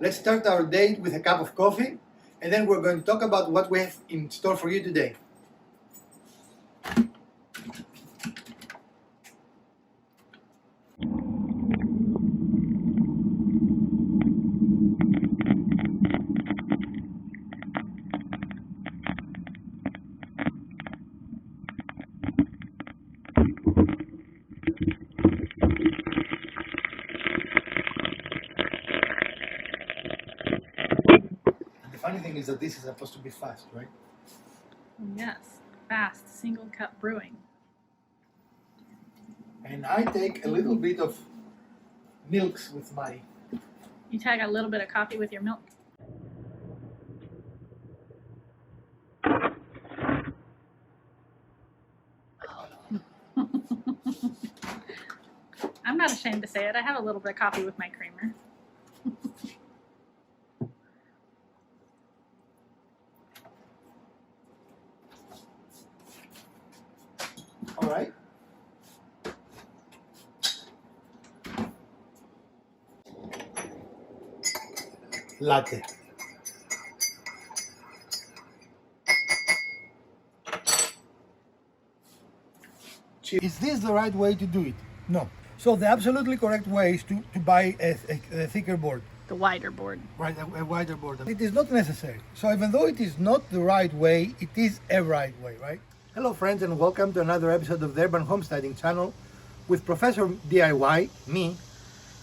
Let's start our day with a cup of coffee, and then we're going to talk about what we have in store for you today. The funny thing is that this is supposed to be fast, right? Yes, fast, single cup brewing. And I take a little bit of milks with my... You take a little bit of coffee with your milk. I'm not ashamed to say it. I have a little bit of coffee with my creamer. All right. Latte. Is this the right way to do it? No. So the absolutely correct way is to buy a thicker board. The wider board. Right, a wider board. It is not necessary. So even though it is not the right way, it is a right way, right? Hello friends, and welcome to another episode of the Urban Homesteading channel with Professor DIY, me,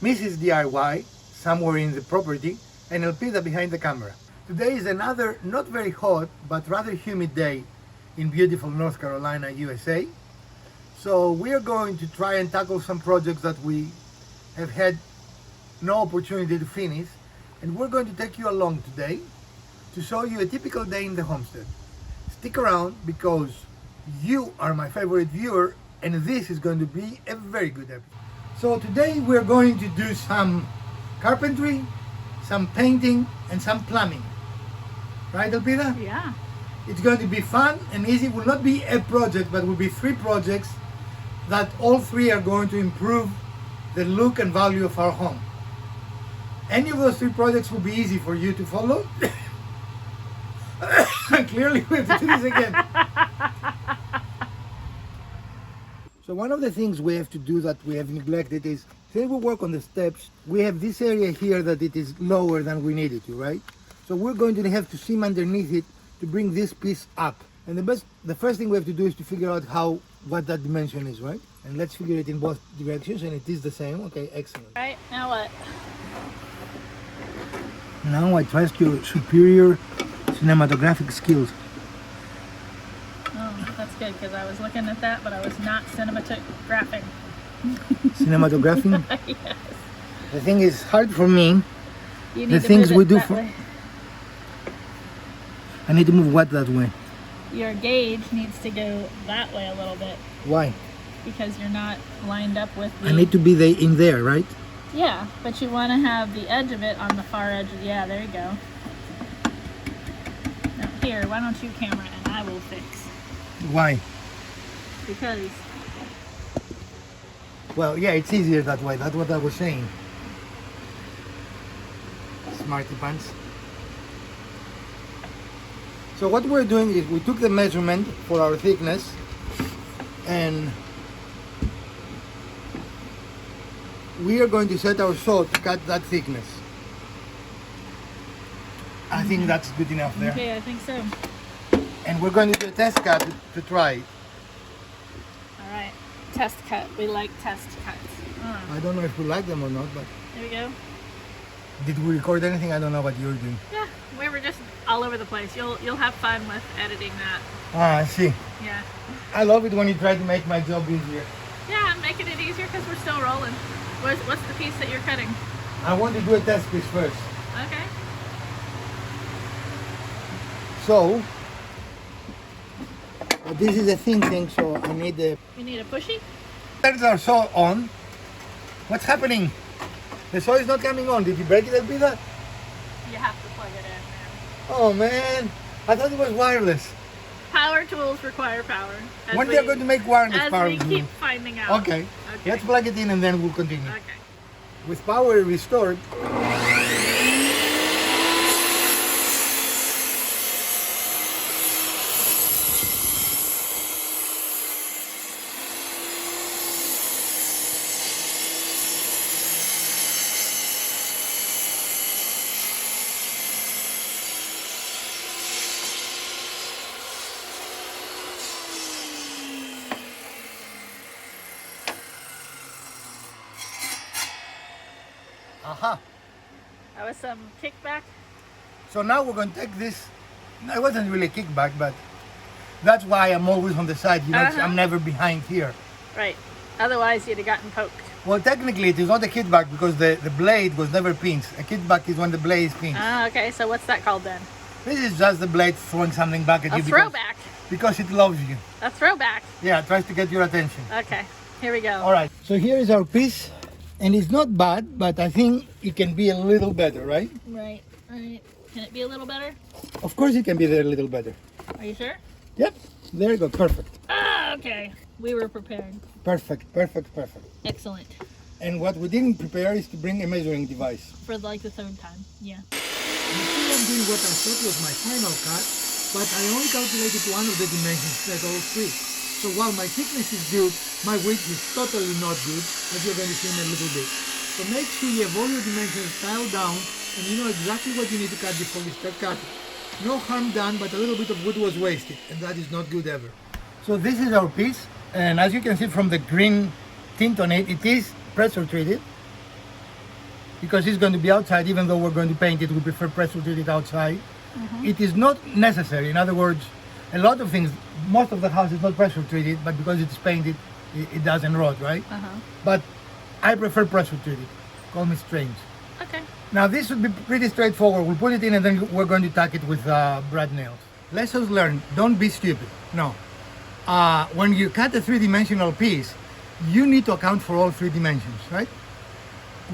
Mrs. DIY, somewhere in the property, and Elpida behind the camera. Today is another not very hot but rather humid day in beautiful North Carolina, USA. So we are going to try and tackle some projects that we have had no opportunity to finish, and we're going to take you along today to show you a typical day in the homestead. Stick around because you are my favorite viewer, and this is going to be a very good episode. So today we're going to do some carpentry, some painting, and some plumbing. Right, Elpida? Yeah. It's going to be fun and easy. It will not be a project, but will be 3 projects that all 3 are going to improve the look and value of our home. Any of those 3 projects will be easy for you to follow. Clearly we have to do this again. So one of the things we have to do that we have neglected is, since we work on the steps, we have this area here that it is lower than we need it to, right? So we're going to have to seam underneath it to bring this piece up. And the first thing we have to do is to figure out what that dimension is, right? And let's figure it in both directions, and it is the same. Okay, excellent. Right, now what? Now I trust your superior cinematographic skills. Oh, that's good, because I was looking at that, but I was not cinematographing. Cinematographing? Yes. The thing is hard for me. You need The to things move we it do that for... way. I need to move what that way? Your gauge needs to go that way a little bit, Why? because you're not lined up with the... I need to be in there, right? Yeah, but you want to have the edge of it on the far edge. Yeah, there you go. Now here, why don't you camera and I will fix. Why? Because... Well, yeah, it's easier that way. That's what I was saying. Smarty pants. So what we're doing is we took the measurement for our thickness, and we are going to set our saw to cut that thickness. I think that's good enough there. Okay, I think so. And we're going to do a test cut to try it. Alright, test cut. We like test cuts. I don't know if we like them or not, but There we go. did we record anything? I don't know what you're doing. Yeah, we were just all over the place. You'll have fun with editing that. Ah, I see. Yeah. I love it when you try to make my job easier. Yeah, I'm making it easier because we're still rolling. What's the piece that you're cutting? I want to do a test piece first. Okay. So, this is a thin thing, so I need a... You need a pushy? There's our saw on. What's happening? The saw is not coming on. Did you break it, Elpida? You have to plug it in, man. Oh man, I thought it was wireless. Power tools require power. When they are going to make wireless as power we tools? keep finding out. Okay. Let's plug it in and then we'll continue. Okay. With power restored, Aha. That was some kickback. So now we're going to take this. It wasn't really a kickback, but that's why I'm always on the side. You know, I'm never behind here. Right. Otherwise, you'd have gotten poked. Well, technically, it is not a kickback because the blade was never pinned. A kickback is when the blade is pinned. Ah, okay. So what's that called then? This is just the blade throwing something back at A you. throwback. Because it loves you. A throwback. Yeah, it tries to get your attention. Okay. Here we go. All right. So here is our piece. And it's not bad, but I think it can be a little better, right? Right. Right. Can it be a little better? Of course it can be a little better. Are you sure? Yep. There you go. Perfect. Ah, okay. We were prepared. Perfect. Perfect. Perfect. Excellent. And what we didn't prepare is to bring a measuring device. For like the third time. Yeah. I'm doing what I thought was my final cut, but I only calculated one of the dimensions instead of all three. So while my thickness is good, my width is totally not good, as you're going to see in a little bit. So make sure you have all your dimensions dialed down and you know exactly what you need to cut before you start cutting. No harm done, but a little bit of wood was wasted, and that is not good ever. So this is our piece, and as you can see from the green tint on it, it is pressure treated. Because it's going to be outside, even though we're going to paint it, we prefer pressure treated outside. It is not necessary. In other words, a lot of things, most of the house is not pressure treated, but because it's painted, it doesn't rot, right? But I prefer pressure treated. Call me strange. Okay. Now this would be pretty straightforward. We'll put it in and then we're going to tack it with brad nails. Lessons learned, don't be stupid. No. When you cut a three-dimensional piece, you need to account for all three dimensions, right?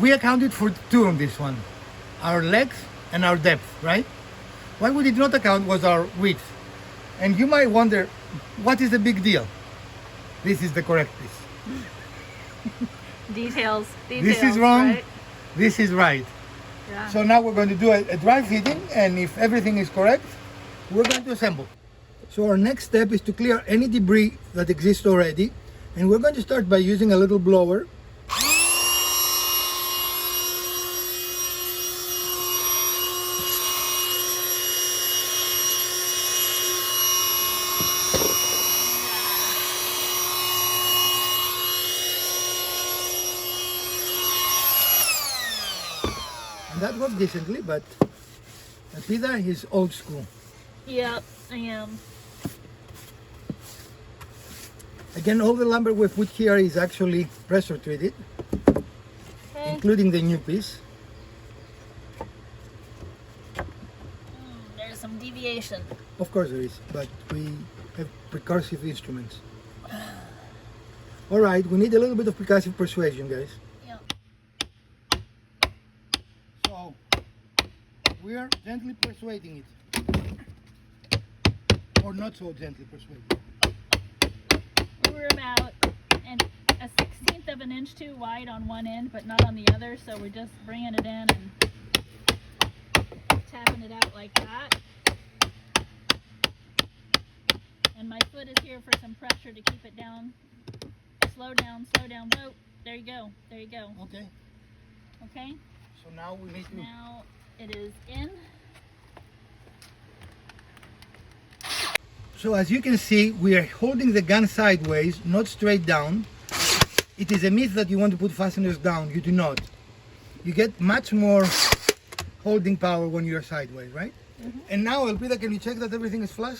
We accounted for two on this one, our length and our depth, right? What we did not account was our width. And you might wonder, what is the big deal? This is the correct piece. Details. This is wrong, right? this is right. Yeah. So now we're going to do a dry fitting, and if everything is correct, we're going to assemble. So our next step is to clear any debris that exists already, and we're going to start by using a little blower. And that worked decently, but Peter is old school. Yep, I am. Again, all the lumber we put here is actually pressure treated, Okay. including the new piece. There's some deviation. Of course there is, but we have percussive instruments. All right, we need a little bit of percussive persuasion, guys. Yep. So we are gently persuading it, or not so gently persuading. We're about a 1/16 of an inch too wide on one end, but not on the other, so we're just bringing it in and tapping it out like that. And my foot is here for some pressure to keep it down. Slow down, slow down. Whoa, there you go, there you go. Okay, Okay, so now we need to... now it is in. So as you can see, we are holding the gun sideways, not straight down. It is a myth that you want to put fasteners down. You do not. You get much more holding power when you're sideways, right? And now, Elpida, can you check that everything is flush?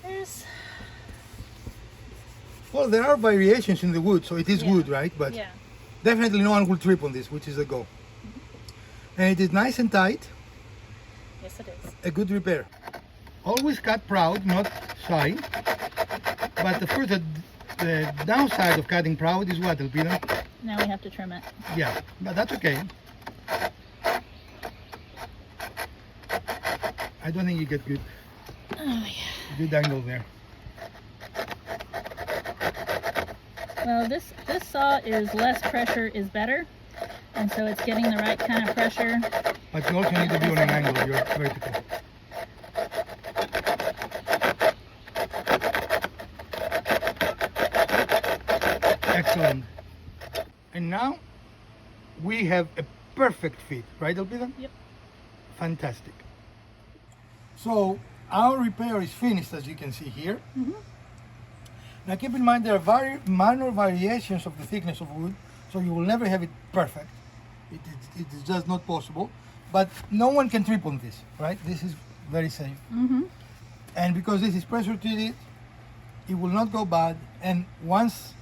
There's, Well, there are variations in the wood, so it is Yeah. wood, right? But yeah. definitely no one will trip on this, which is the goal. And it is nice and tight, Yes, it is. a good repair. Always cut proud, not shy. But of course, the downside of cutting proud is what, Elpida? Now we have to trim it. Yeah, but that's okay. I don't think you get good, Oh yeah. good angle there. Well, this saw is less pressure is better, and so it's getting the right kind of pressure. But you also need to be on an angle, you're vertical. Excellent. And now we have a perfect fit, right, Elpida? Yep. Fantastic. So our repair is finished, as you can see here. Now keep in mind there are minor variations of the thickness of wood, so you will never have it perfect. It is just not possible. But no one can trip on this, right? This is very safe. And because this is pressure treated, it will not go bad. And once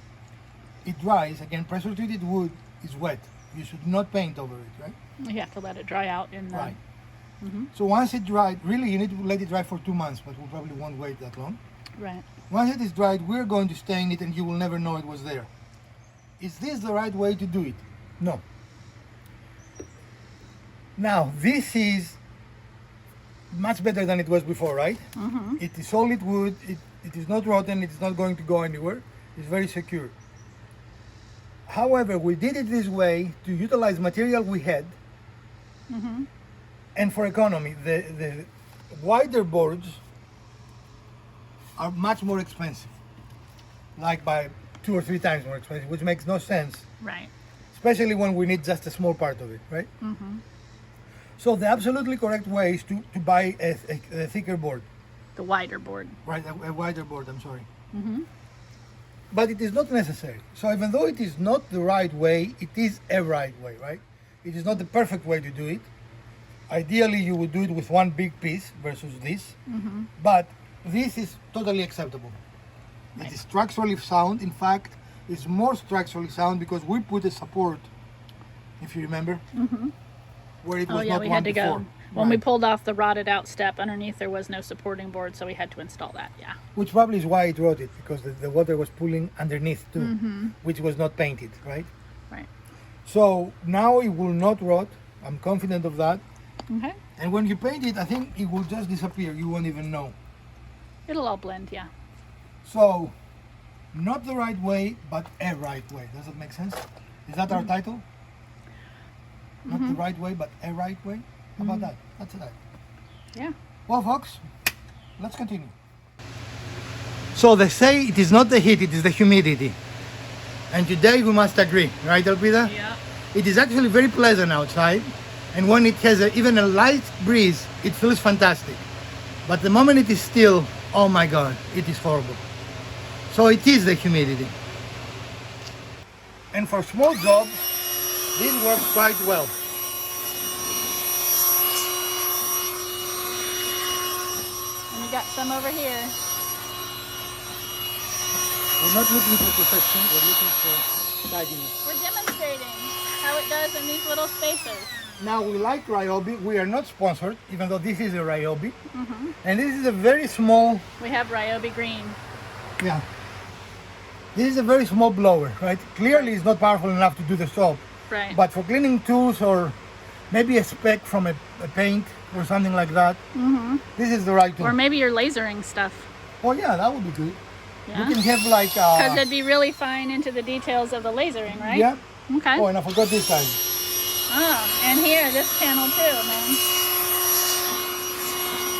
it dries, again, pressure treated wood is wet. You should not paint over it, right? You have to let it dry out in the... Right. So once it dried, really you need to let it dry for 2 months, but we probably won't wait that long. Right. Once it is dried, we're going to stain it and you will never know it was there. Is this the right way to do it? No. Now, this is much better than it was before, right? It is solid wood, it is not rotten, it is not going to go anywhere. It's very secure. However, we did it this way to utilize material we had and for economy. The wider boards are much more expensive, like by 2 or 3 times more expensive, which makes no sense, Right. especially when we need just a small part of it, right? So the absolutely correct way is to buy a thicker board, The wider board. right? A wider board, I'm sorry. But it is not necessary. So even though it is not the right way, it is a right way, right? It is not the perfect way to do it. Ideally, you would do it with one big piece versus this, but this is totally acceptable. It is structurally sound. In fact, it's more structurally sound because we put a support, if you remember, where it was Oh yeah, not we one had to before. go. When we Right. pulled off the rotted out step underneath, there was no supporting board, so we had to install that. Yeah. Which probably is why it rotted, because the water was pooling underneath too, which was not painted, right? Right. So now it will not rot. I'm confident of that. Okay. And when you paint it, I think it will just disappear. You won't even know. It'll all blend. Yeah. So, not the right way, but a right way. Does that make sense? Is that our title? Not the right way, but a right way? How about that? That's that. Yeah. Well, folks, let's continue. So they say it is not the heat, it is the humidity. And today we must agree, right, Elpida? Yeah. It is actually very pleasant outside, and when it has even a light breeze, it feels fantastic. But the moment it is still, oh my God, it is horrible. So it is the humidity. And for small jobs, this works quite well. And we got some over here. We're not looking for perfection, we're looking for tidiness. We're demonstrating how it does in these little spaces. Now we like Ryobi, we are not sponsored, even though this is a Ryobi. And this is a very small, We have Ryobi green. yeah. This is a very small blower, right? Clearly it's not powerful enough to do the job. Right. But for cleaning tools or maybe a speck from a paint or something like that, this is the right tool. Or maybe you're lasering stuff. Oh yeah, that would be good. Yeah. We can have like Because it'd be really fine into the details of the lasering, right? yeah. Okay. Oh, and I forgot this side. Oh, and here, this panel too, man.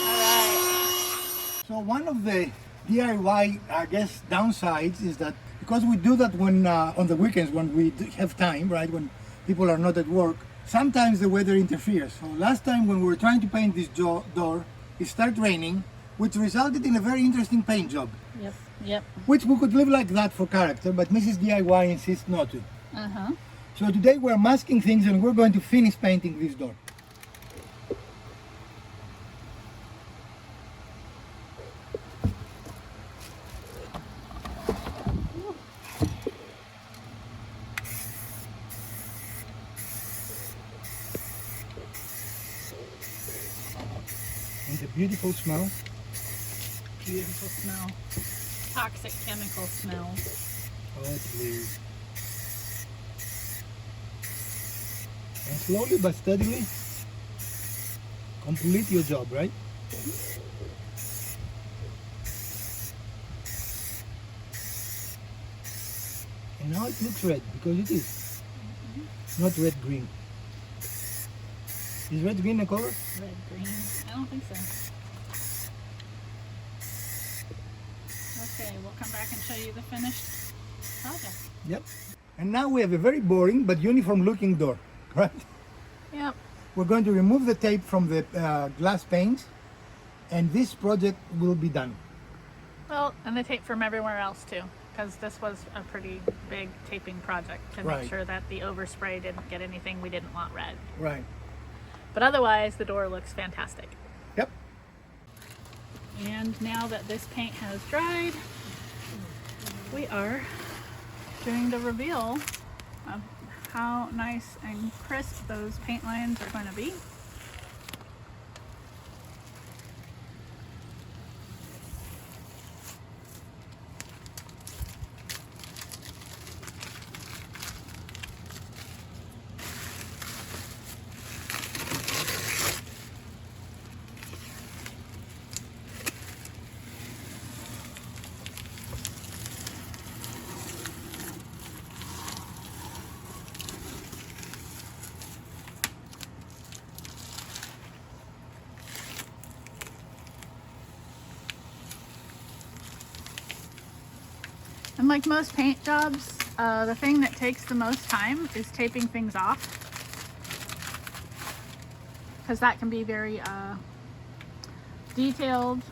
All right. So one of the DIY, I guess, downsides is that because we do that when on the weekends when we have time, right, when people are not at work, sometimes the weather interferes. So last time when we were trying to paint this door, it started raining, which resulted in a very interesting paint job, Yep. Yep. which we could leave like that for character, but Mrs. DIY insists not to. Uh-huh. So today we're masking things and we're going to finish painting this door. And the beautiful smell. Beautiful smell. Toxic chemical smell. Oh, please. And slowly but steadily, complete your job, right? And now it looks red, because it is. Not red-green. Is red-green a color? Red, green. I don't think so. Okay, we'll come back and show you the finished project. Yep. And now we have a very boring but uniform-looking door, right? Yep. We're going to remove the tape from the glass panes, and this project will be done. Well, and the tape from everywhere else too. because this was a pretty big taping project to Right. make sure that the overspray didn't get anything we didn't want red. Right. But otherwise, the door looks fantastic. Yep. And now that this paint has dried, we are doing the reveal of how nice and crisp those paint lines are going to be. And like most paint jobs, the thing that takes the most time is taping things off, because that can be very detailed,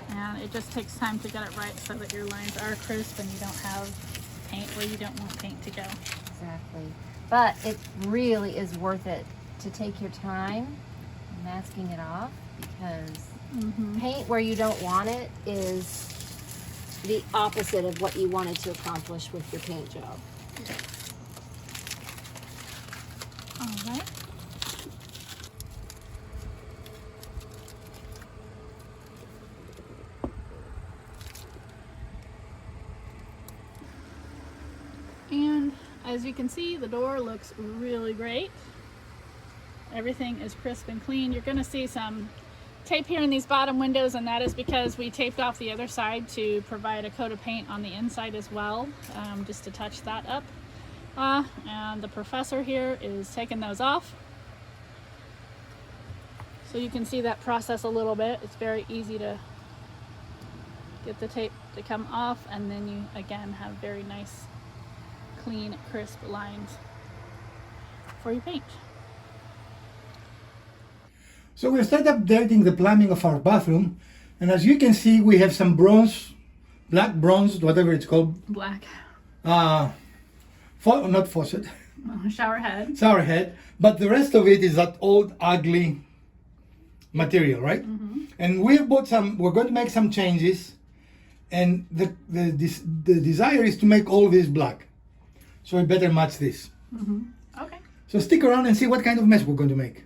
and it just takes time to get it right so that your lines are crisp and you don't have paint where you don't want paint to go. Exactly. But it really is worth it to take your time masking it off, because paint where you don't want it is the opposite of what you wanted to accomplish with your paint job. All right. And as you can see, the door looks really great. Everything is crisp and clean. You're going to see some tape here in these bottom windows, and that is because we taped off the other side to provide a coat of paint on the inside as well, just to touch that up. And the professor here is taking those off. So you can see that process a little bit. It's very easy to get the tape to come off, and then you again have very nice, clean, crisp lines for your paint. So we start updating the plumbing of our bathroom, and as you can see, we have some bronze, black bronze, whatever it's called. Black. Not faucet, Shower head. shower head, but the rest of it is that old, ugly material, right? And we've bought some. We're going to make some changes, and the desire is to make all this black, so we better match this. Okay. So stick around and see what kind of mess we're going to make.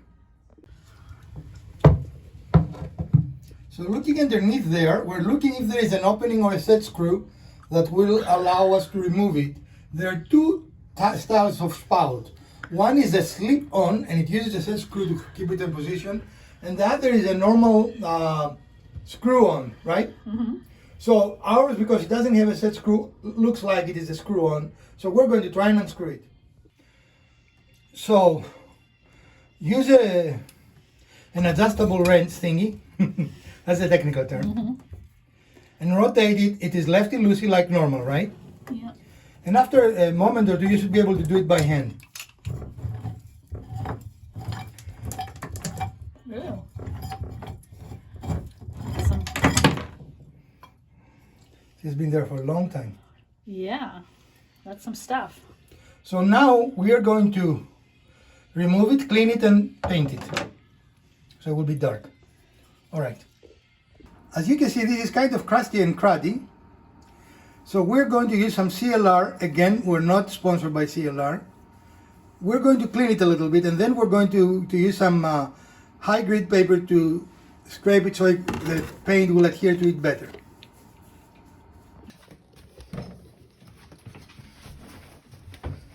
So looking underneath there, we're looking if there is an opening or a set screw that will allow us to remove it. There are two styles of spout. One is a slip-on, and it uses a set screw to keep it in position, and the other is a normal screw-on, right? So ours, because it doesn't have a set screw, looks like it is a screw-on. So we're going to try and unscrew it. So use an adjustable wrench thingy. That's the technical term. And rotate it. It is lefty-loosey like normal, right? Yeah. And after a moment or two, you should be able to do it by hand. Ooh. Awesome. It's been there for a long time. Yeah, that's some stuff. So now we are going to remove it, clean it, and paint it. So it will be dark. All right. As you can see, this is kind of crusty and cruddy. So we're going to use some CLR. Again, we're not sponsored by CLR. We're going to clean it a little bit, and then we're going to use some high grit paper to scrape it so the paint will adhere to it better.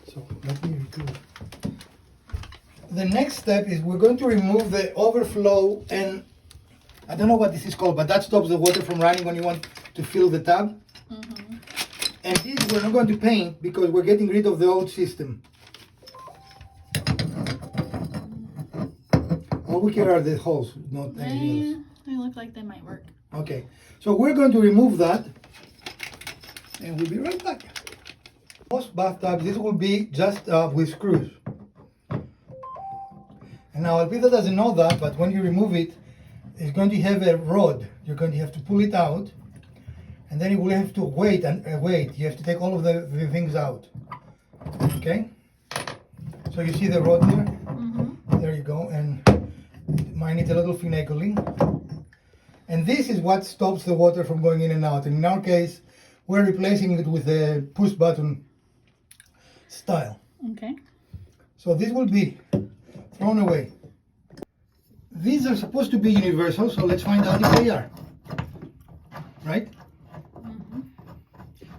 So let me remove. The next step is we're going to remove the overflow, and I don't know what this is called, but that stops the water from running when you want to fill the tub. And this we're not going to paint because we're getting rid of the old system. All we care are the holes, not anything else. They look like they might work. Okay, so we're going to remove that, and we'll be right back. Most bathtubs, this will be just with screws. And now Elvita doesn't know that, but when you remove it, it's going to have a rod. You're going to have to pull it out, and And then you will have to wait and wait. You have to take all of the things out. Okay? So you see the rod here? Mm-hmm. There you go. And mine needs a little finagling. And this is what stops the water from going in and out. And in our case, we're replacing it with a push button style. Okay. So this will be thrown away. These are supposed to be universal, so let's find out if they are. Right? Mm-hmm.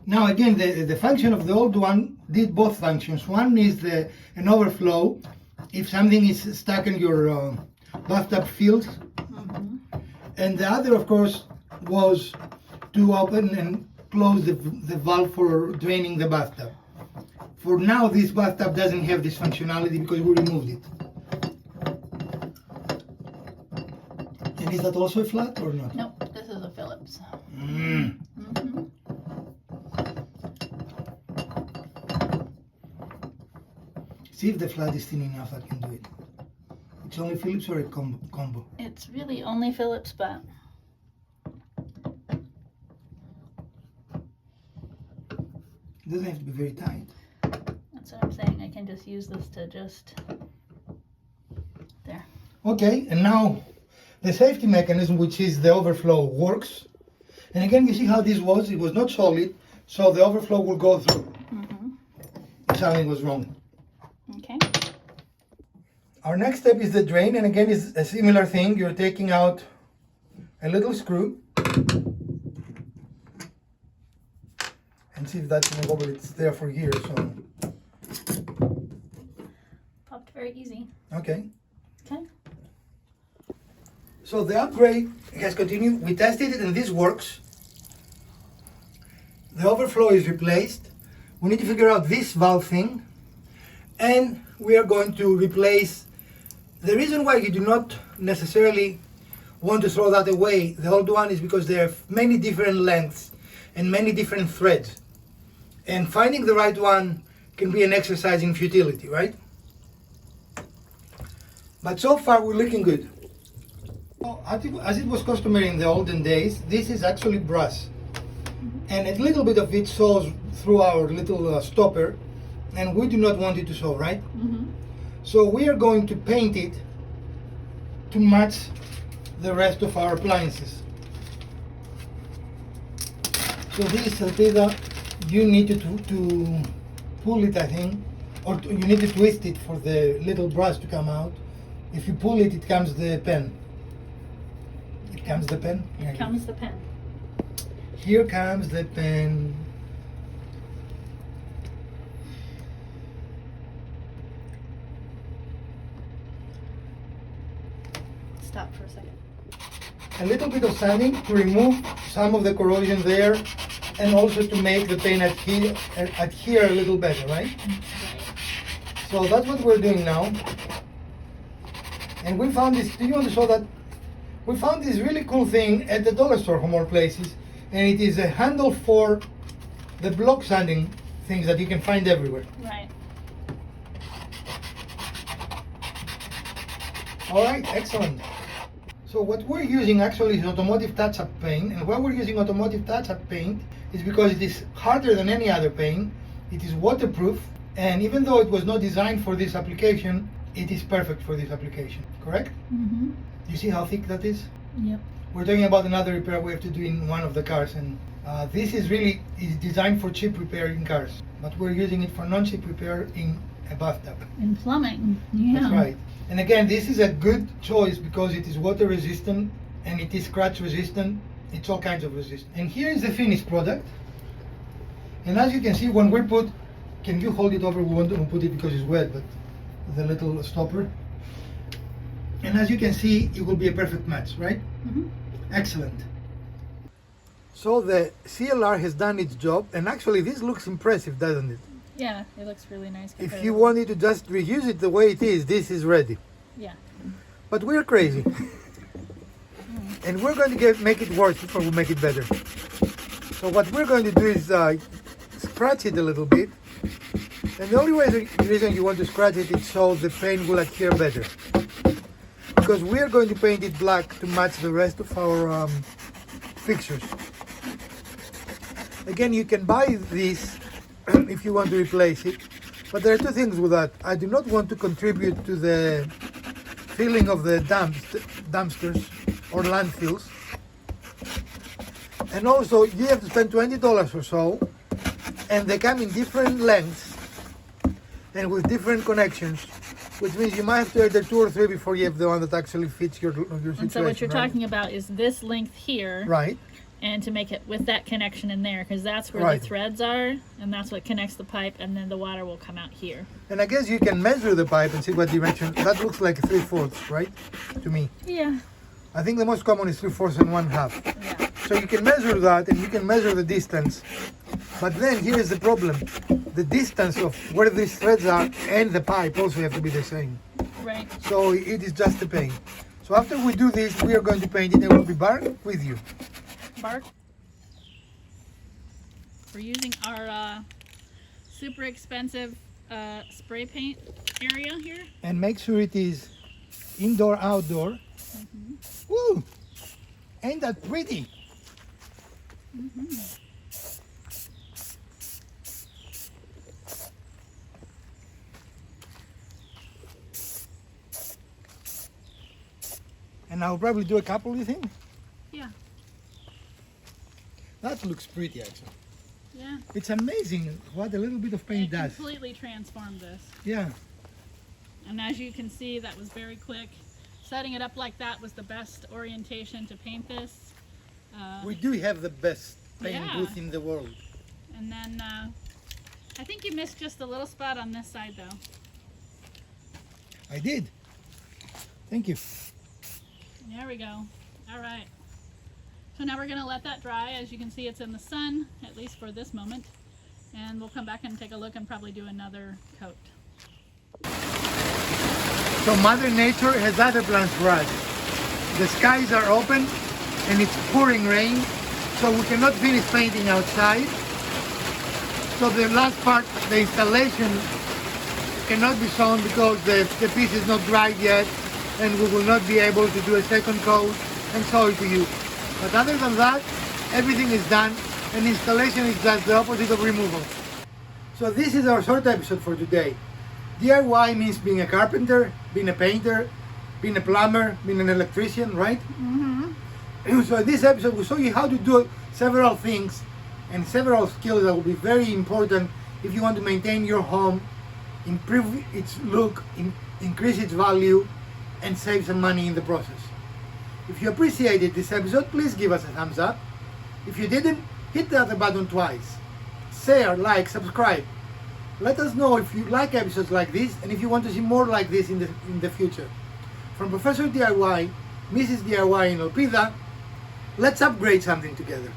Now again, the function of the old one did both functions. One is an overflow. If something is stuck in your bathtub fills. Mm-hmm. And the other, of course, was to open and close the valve for draining the bathtub. For now, this bathtub doesn't have this functionality because we removed it. And is that also a flat or not? Nope, this is a Phillips. Mm. Mm-hmm. See if the flat is thin enough, I can do it. It's only Phillips or a combo? It's really only Phillips, but It doesn't have to be very tight. that's what I'm saying. I can just use this to just there. Okay, and now the safety mechanism, which is the overflow, works. And again, you see how this was? It was not solid, so the overflow will go through. Mm-hmm. If something was wrong. Okay. Our next step is the drain, and again, it's a similar thing. You're taking out a little screw. And see if that's gonna go, but it's there for years, so. Popped very easy. Okay. Okay. So the upgrade has continued. We tested it and this works. The overflow is replaced. We need to figure out this valve thing. And we are going to replace. The reason why you do not necessarily want to throw that away, the old one, is because there are many different lengths and many different threads. And finding the right one can be an exercise in futility, right? But so far we're looking good. As it was customary in the olden days, this is actually brass. And a little bit of it saws through our little stopper, and we do not want it to saw, right? Mm-hmm. So we are going to paint it to match the rest of our appliances. So this Saltida, you need to pull it, I think, or you need to twist it for the little brass to come out. If you pull it, it comes the pen. It comes the pen? Here comes the pen. Here comes the pen. Stop for a second. A little bit of sanding to remove some of the corrosion there, and also to make the paint adhere a little better, right? Right. So that's what we're doing now. And we found this, do you want to show that? We found this really cool thing at the dollar store for more places, and it is a handle for the block sanding things that you can find everywhere. Right. All right, excellent. So what we're using actually is automotive touch-up paint, and why we're using automotive touch-up paint is because it is harder than any other paint, it is waterproof, and even though it was not designed for this application, it is perfect for this application, correct? Mm-hmm. You see how thick that is? Yep. We're talking about another repair we have to do in one of the cars, and this is designed for cheap repair in cars, but we're using it for non-cheap repair in a bathtub. In plumbing. Yeah. That's right. And again, this is a good choice because it is water resistant and it is scratch resistant. It's all kinds of resistant. And here is the finished product. And as you can see, when we put, can you hold it over? We won't put it because it's wet, but the little stopper. And as you can see, it will be a perfect match, right? Mm-hmm. Excellent. So the CLR has done its job, and actually this looks impressive, doesn't it? Yeah, it looks really nice. If you wanted to just reuse it the way it is, this is ready. Yeah. But we're crazy. And we're going to make it worse before we make it better. So what we're going to do is scratch it a little bit. And the only reason you want to scratch it is so the paint will adhere better. Because we are going to paint it black to match the rest of our fixtures. Again, you can buy this if you want to replace it, but there are two things with that. I do not want to contribute to the filling of the dumpsters or landfills, and also you have to spend $20 or so, and they come in different lengths and with different connections, which means you might have to order 2 or 3 before you have the one that actually fits your situation. And so what you're right? talking about is this length here, Right. and to make it with that connection in there, because that's where Right. the threads are, and that's what connects the pipe, and then the water will come out here. And I guess you can measure the pipe and see what dimension. That looks like 3/4, right? To me. Yeah. I think the most common is 3/4 and 1/2. Yeah. So you can measure that and you can measure the distance. But then here is the problem. The distance of where these threads are and the pipe also have to be the same. Right. So it is just a pain. So after we do this, we are going to paint it and we'll be back with you. Bark. We're using our super expensive spray paint area here. And make sure it is indoor, outdoor. Woo! Ain't that pretty? And I'll probably do a couple, you think? Yeah. That looks pretty, actually. Yeah. It's amazing what a little bit of paint It does. completely transformed this. Yeah. And as you can see, that was very quick. Setting it up like that was the best orientation to paint this. We do have the best paint Yeah. booth in the world. And then I think you missed just a little spot on this side though. I did. Thank you. There we go. All right. So now we're going to let that dry. As you can see, it's in the sun, at least for this moment. And we'll come back and take a look and probably do another coat. So Mother Nature has other plans for us. The skies are open and it's pouring rain, so we cannot finish painting outside. So the last part, the installation, cannot be shown because the piece is not dried yet, and we will not be able to do a second coat and show it to you. But other than that, everything is done, and installation is just the opposite of removal. So this is our short episode for today. DIY means being a carpenter, being a painter, being a plumber, being an electrician, right? So in this episode we'll show you how to do several things and several skills that will be very important if you want to maintain your home, improve its look, increase its value, and save some money in the process. If you appreciated this episode, please give us a thumbs up. If you didn't, hit the other button twice. Share, like, subscribe. Let us know if you like episodes like this and if you want to see more like this in the future. From Professor DIY, Mrs. DIY, and Elpida, let's upgrade something together.